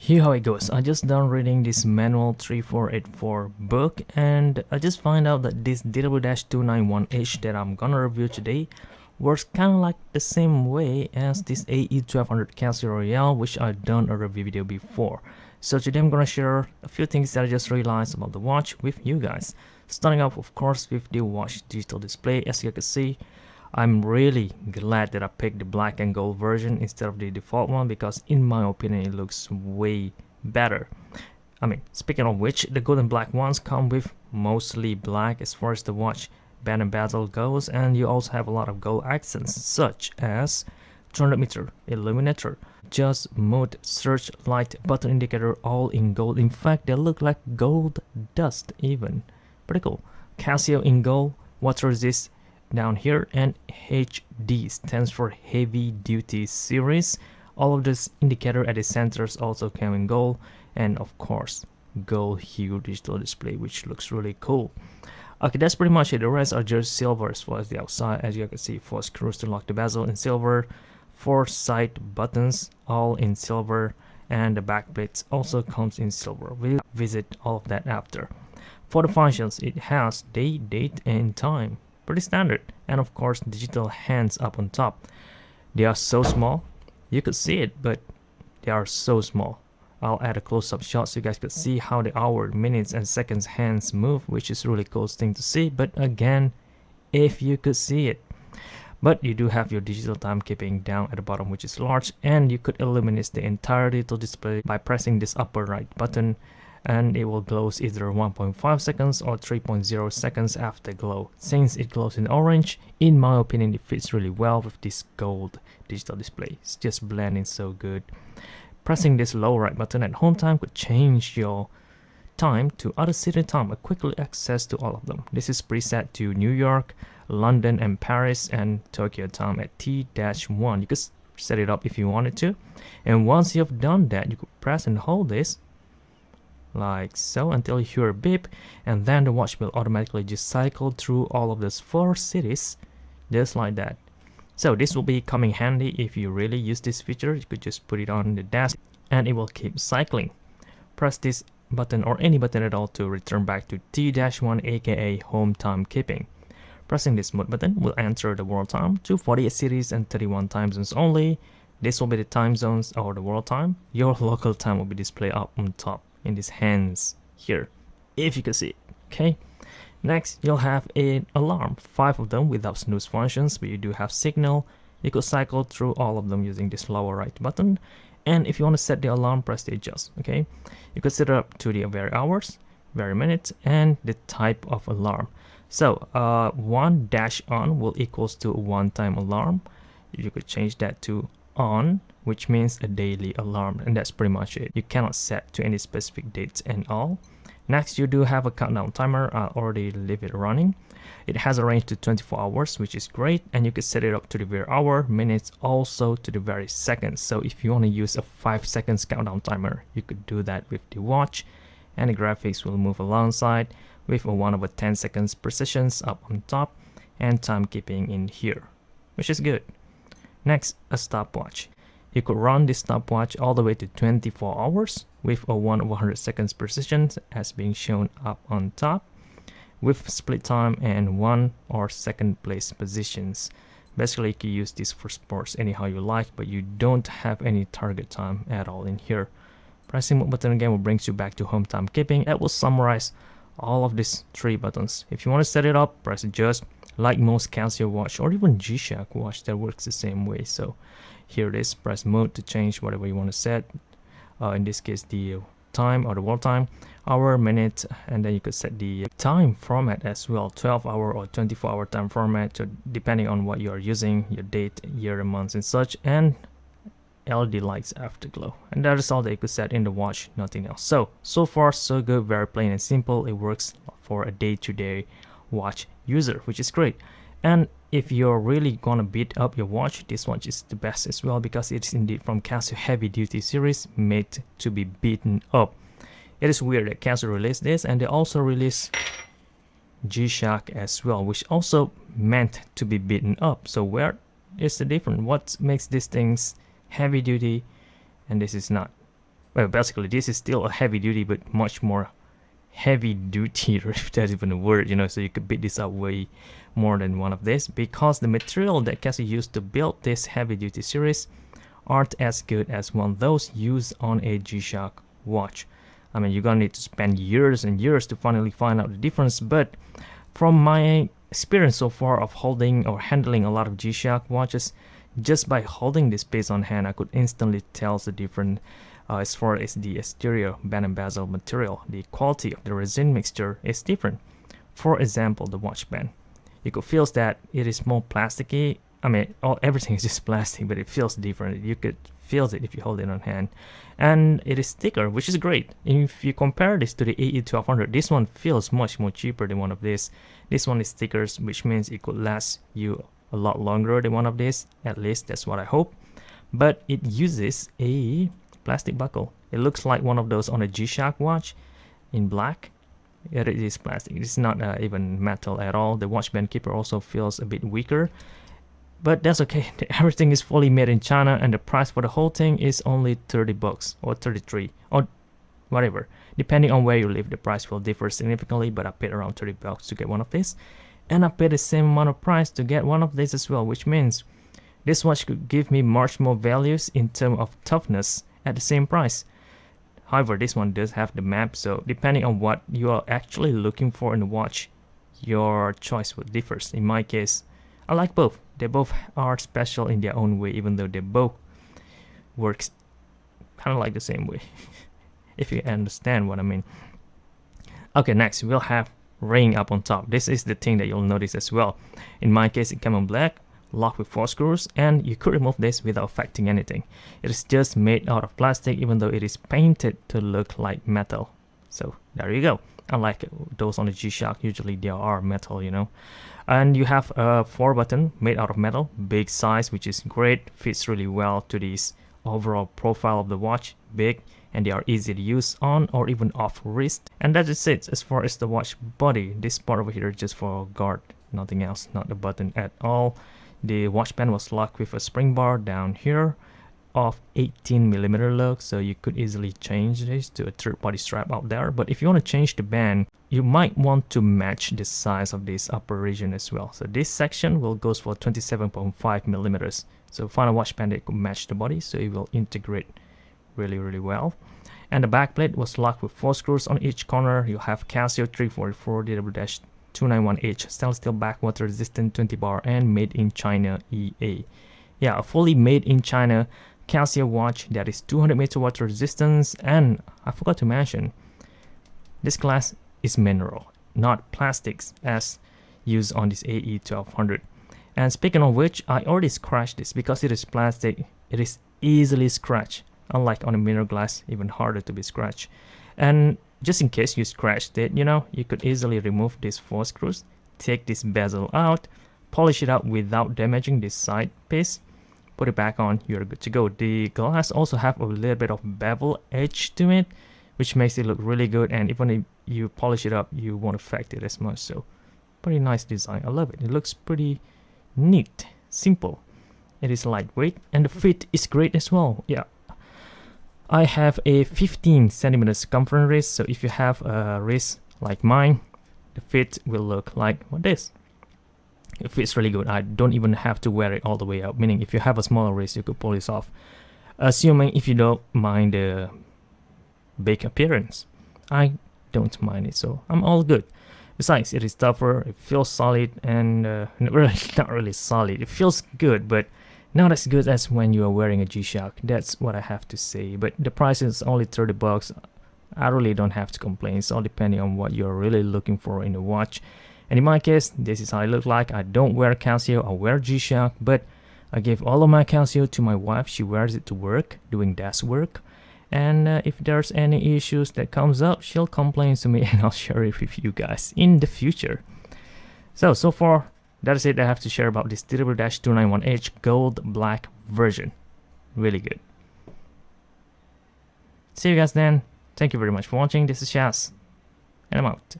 Here how it goes. I just done reading this manual 3484 book, and I just find out that this DW-291H that I'm gonna review today works kind of like the same way as this AE1200 Casio Royale, which I've done a review video before. So today I'm gonna share a few things that I just realized about the watch with you guys. Starting off, of course, with the watch digital display. As you can see, I'm really glad that I picked the black and gold version instead of the default one, because in my opinion it looks way better. I mean, speaking of which, the gold and black ones come with mostly black as far as the watch band and bezel goes, and you also have a lot of gold accents such as 200 meter illuminator, just mode, search, light, button indicator, all in gold. In fact, they look like gold dust even. Pretty cool. Casio in gold, water resist down here, and HD stands for heavy duty series. All of this indicator at the centers also came in gold, and of course gold hue digital display, which looks really cool. Okay, that's pretty much it. The rest are just silver as far as the outside. As you can see, 4 screws to lock the bezel in silver, 4 side buttons all in silver, and the back plates also comes in silver. We'll visit all of that after. For the functions, it has day, date, and time. Pretty standard. And of course, digital hands up on top. They are so small, you could see it, but they are so small. I'll add a close-up shot so you guys could see how the hour, minutes, and seconds hands move, which is really cool thing to see. But again, if you could see it. But you do have your digital timekeeping down at the bottom, which is large, and you could illuminate the entire digital display by pressing this upper right button, and it will glow either 1.5 seconds or 3.0 seconds after glow. Since it glows in orange, in my opinion it fits really well with this gold digital display. It's just blending so good. Pressing this lower right button at home time could change your time to other city time, a quickly access to all of them. This is preset to New York, London, and Paris, and Tokyo time at T-1. You could set it up if you wanted to, and once you've done that, you could press and hold this like so until you hear a beep, and then the watch will automatically just cycle through all of those 4 cities just like that. So this will be coming handy if you really use this feature. You could just put it on the desk and it will keep cycling. Press this button or any button at all to return back to T-1, aka home timekeeping. Pressing this mode button will enter the world time to 48 cities and 31 time zones only. This will be the time zones or the world time. Your local time will be displayed up on top in these hands here, if you can see it. Okay, next you'll have an alarm, 5 of them without snooze functions, but you do have signal. You could cycle through all of them using this lower right button, and if you want to set the alarm, press the adjust. Okay, you could set it up to the very hours, very minutes, and the type of alarm. So 1 dash on will equals to a one-time alarm. You could change that to on, which means a daily alarm, and that's pretty much it. You cannot set to any specific dates and all. Next, you do have a countdown timer. I already leave it running. It has a range to 24 hours, which is great, and you can set it up to the very hour, minutes, also to the very seconds. So if you want to use a 5 seconds countdown timer, you could do that with the watch, and the graphics will move alongside with a 1/10 seconds precisions up on top and timekeeping in here, which is good. Next, a stopwatch. You could run this stopwatch all the way to 24 hours with a 1/100 seconds precision as being shown up on top, with split time and 1 or second place positions. Basically, you can use this for sports anyhow you like, but you don't have any target time at all in here. Pressing the button again will bring you back to home timekeeping. That will summarize all of these 3 buttons. If you want to set it up, press adjust. Like most Casio watch or even G-Shock watch, that works the same way. So here it is. Press mode to change whatever you want to set. In this case, the time or the world time, hour, minute, and then you could set the time format as well, 12-hour or 24-hour time format, so depending on what you are using, your date, year, and months and such, and LED lights afterglow. And that is all that you could set in the watch, nothing else. So far so good, very plain and simple. It works for a day-to-day watch user, which is great. And if you're really gonna beat up your watch, this watch is the best as well, because it's indeed from Casio heavy duty series, made to be beaten up. It is weird that Casio released this, and they also released G-Shock as well, which also meant to be beaten up. So where is the difference? What makes these things heavy duty and this is not? Well, basically this is still a heavy duty, but much more heavy duty, if that's even a word, you know, so you could beat this up way more than one of this, because the material that Casio used to build this heavy duty series aren't as good as one of those used on a G-Shock watch. I mean, you're gonna need to spend years and years to finally find out the difference, but from my experience so far of holding or handling a lot of G-Shock watches, just by holding this piece on hand, I could instantly tell the difference as far as the exterior band and bezel material. The quality of the resin mixture is different. For example, the watch band. You could feel that it is more plasticky. I mean, everything is just plastic, but it feels different. You could feel it if you hold it on hand. And it is thicker, which is great. If you compare this to the AE1200, this one feels much more cheaper than one of these. This one is thicker, which means it could last you a lot longer than one of these. At least that's what I hope. But it uses a plastic buckle. It looks like one of those on a G-Shock watch in black. It is plastic. It's not even metal at all. The watch band keeper also feels a bit weaker, but that's okay. Everything is fully made in China, and the price for the whole thing is only 30 bucks or 33 or whatever. Depending on where you live, the price will differ significantly, but I paid around 30 bucks to get one of these, and I paid the same amount of price to get one of these as well, which means this watch could give me much more values in terms of toughness at the same price. However, this one does have the map, so depending on what you are actually looking for in the watch, your choice will differ. In my case, I like both. They both are special in their own way, even though they both works kind of like the same way, if you understand what I mean. Okay, next we'll have ring up on top. This is the thing that you'll notice as well. In my case, it came in black, locked with 4 screws, and you could remove this without affecting anything. It is just made out of plastic, even though it is painted to look like metal. So there you go. Unlike those on the G-Shock, usually they are metal, you know. And you have a 4 button made out of metal, big size, which is great, fits really well to this overall profile of the watch, big, and they are easy to use on or even off wrist. And that is it as far as the watch body. This part over here is just for guard, nothing else, not the button at all. The watch band was locked with a spring bar down here of 18mm lug, so you could easily change this to a third-party strap out there. But if you want to change the band, you might want to match the size of this upper region as well. So this section will goes for 27.5mm. So find a watch band that could match the body, so it will integrate really well. And the back plate was locked with 4 screws on each corner. You have Casio 344 DW-291H stainless steel backwater resistant 20 bar and made in China EA. Yeah, a fully made in China Casio watch that is 200 meter water resistance. And I forgot to mention, this glass is mineral, not plastics as used on this AE1200. And speaking of which, I already scratched this. Because it is plastic, it is easily scratched, unlike on a mineral glass, even harder to be scratched. And just in case you scratched it, you know, you could easily remove these 4 screws, take this bezel out, polish it out without damaging this side piece, put it back on, you're good to go. The glass also have a little bit of bevel edge to it, which makes it look really good, and even if you polish it up, you won't affect it as much. So pretty nice design. I love it. It looks pretty neat, simple. It is lightweight, and the fit is great as well. Yeah, I have a 15cm circumference wrist, so if you have a wrist like mine, the fit will look like this. It fits really good. I don't even have to wear it all the way up, meaning if you have a smaller wrist, you could pull this off, assuming if you don't mind the big appearance. I don't mind it, so I'm all good. Besides, it is tougher, it feels solid, and really not really solid. It feels good, but not as good as when you are wearing a G-Shock. That's what I have to say. But the price is only 30 bucks. I really don't have to complain. It's all depending on what you're really looking for in a watch. And in my case, this is how I look like. I don't wear Casio, I wear G-Shock, but I give all of my Casio to my wife. She wears it to work, doing desk work. And if there's any issues that comes up, she'll complain to me and I'll share it with you guys in the future. So far, that is it I have to share about this DW-291H Gold Black version. Really good. See you guys then. Thank you very much for watching. This is Shaz, and I'm out.